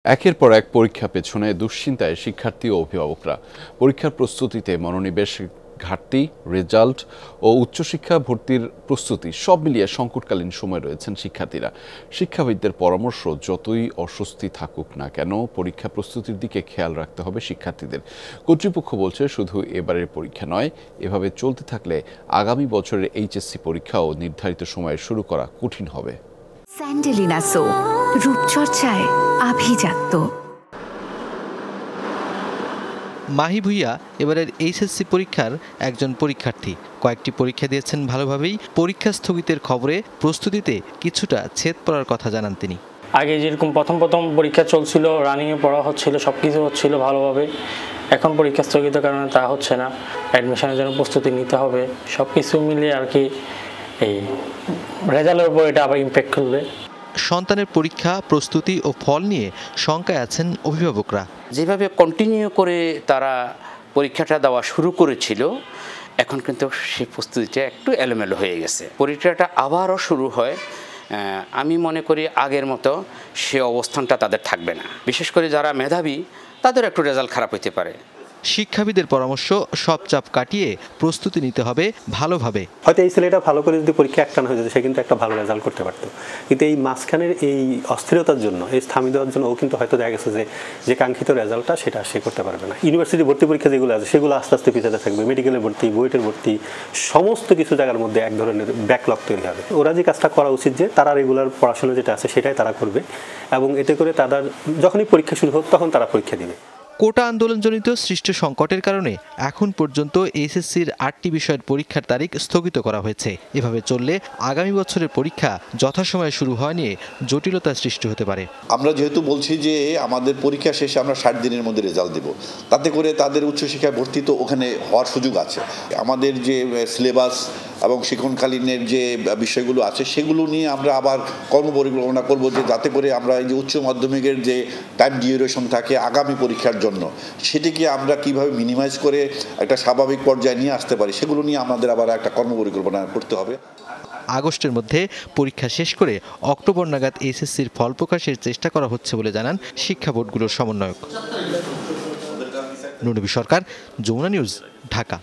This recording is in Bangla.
একের পর এক পরীক্ষা পেছনে দুশ্চিন্তায় শিক্ষার্থী ও অভিভাবকরা। পরীক্ষার প্রস্তুতিতে মনোনিবেশ ঘাটতি, রেজাল্ট ও উচ্চশিক্ষা ভর্তির প্রস্তুতি সব মিলিয়ে সংকটকালীন সময় রয়েছেন শিক্ষার্থীরা। শিক্ষাবিদদের পরামর্শ, যতই অস্বস্তি থাকুক না কেন পরীক্ষা প্রস্তুতির দিকে খেয়াল রাখতে হবে শিক্ষার্থীদের। কর্তৃপক্ষ বলছে, শুধু এবারের পরীক্ষা নয়, এভাবে চলতে থাকলে আগামী বছরের এইচএসসি পরীক্ষাও নির্ধারিত সময়ে শুরু করা কঠিন হবে। স্যান্ডেলিনা সো, রূপচর্চায় আভিজাত্য। মাহি ভুইয়া এবারের এইচএসসি পরীক্ষার একজন পরীক্ষার্থী। কয়েকটি পরীক্ষা দিয়েছেন ভালোভাবেই। পরীক্ষা স্থগিতের খবরে প্রস্তুতিতে কিছুটা ছেদ পড়ার কথা জানান তিনি। আগে যেরকম প্রথম পরীক্ষা চলছিল, রানিংয়ে পড়া হচ্ছিল, সব কিছু হচ্ছিল ভালোভাবে। এখন পরীক্ষা স্থগিতের কারণে তা হচ্ছে না। অ্যাডমিশনের জন্য প্রস্তুতি নিতে হবে। সব কিছু মিলিয়ে আর কি এই রেজাল্টের উপর এটা আবার ইম্প্যাক্ট করবে। সন্তানের পরীক্ষা প্রস্তুতি ও ফল নিয়ে শঙ্কায় আছেন অভিভাবকরা। যেভাবে কন্টিনিউ করে তারা পরীক্ষাটা দেওয়া শুরু করেছিল, এখন কিন্তু সেই প্রস্তুতিটা একটু এলোমেলো হয়ে গেছে। পরীক্ষাটা আবারও শুরু হয়, আমি মনে করি আগের মতো সে অবস্থানটা তাদের থাকবে না। বিশেষ করে যারা মেধাবী, তাদের একটু রেজাল্ট খারাপ হতে পারে। শিক্ষাবিদের পরামর্শ, সব চাপ কাটিয়ে প্রস্তুতি নিতে হবে ভালোভাবে। হয়তো এই ছেলেটা ভালো করে যদি পরীক্ষা একটানা হয়ে যেত, সে কিন্তু একটা ভালো রেজাল্ট করতে পারতো। কিন্তু এই মাঝখানের এই অস্থিরতার জন্য, এই থামিয়ে দেওয়ার জন্য ও কিন্তু হয়তো দেখা গেছে যে কাঙ্ক্ষিত রেজাল্টটা সেটা সে করতে পারবে না। ইউনিভার্সিটি ভর্তি পরীক্ষা যেগুলো আছে সেগুলো আস্তে আস্তে পিছাতে থাকবে। মেডিকেলের ভর্তি, বুয়েটের ভর্তি, সমস্ত কিছু জায়গার মধ্যে এক ধরনের ব্যাকলগ তৈরি হবে। ওরা যে কাজটা করা উচিত, যে তারা রেগুলার পড়াশোনা যেটা আছে সেটাই তারা করবে, এবং এতে করে তাদের যখনই পরীক্ষা শুরু হোক তখন তারা পরীক্ষা দিবে। কোটা আন্দোলনজনিত সৃষ্ট সংকটের কারণে এখন পর্যন্ত এইচএসসির 8টি বিষয়ের পরীক্ষার তারিখ স্থগিত করা হয়েছে। এভাবে চললে আগামী বছরের পরীক্ষা যথাসময়ে শুরু হওয়া নিয়ে জটিলতার সৃষ্টি হতে পারে। আমরা যেহেতু বলছি যে আমাদের পরীক্ষা শেষে আমরা 60 দিনের মধ্যে রেজাল্ট দেব, তাতে করে তাদের উচ্চশিক্ষায় ভর্তি তো ওখানে হওয়ার সুযোগ আছে। আমাদের যে সিলেবাস এবং শিক্ষণকালীনের যে বিষয়গুলো আছে সেগুলো নিয়ে আমরা আবার কর্মপরিকল্পনা করব, যে যাতে করে আমরা এই যে উচ্চ মাধ্যমিকের যে টাইম ডিউরেশন থাকে আগামী পরীক্ষার জন্য, সেটিকে আমরা কিভাবে মিনিমাইজ করে একটা স্বাভাবিক পর্যায়ে নিয়ে আসতে পারি, সেগুলো নিয়ে আমাদের আবার একটা কর্মপরিকল্পনা করতে হবে। আগস্টের মধ্যে পরীক্ষা শেষ করে অক্টোবর নাগাদ এইচএসসির ফল প্রকাশের চেষ্টা করা হচ্ছে বলে জানান শিক্ষা বোর্ডগুলোর সমন্বয়ক। নুনবী সরকার, যমুনা নিউজ, ঢাকা।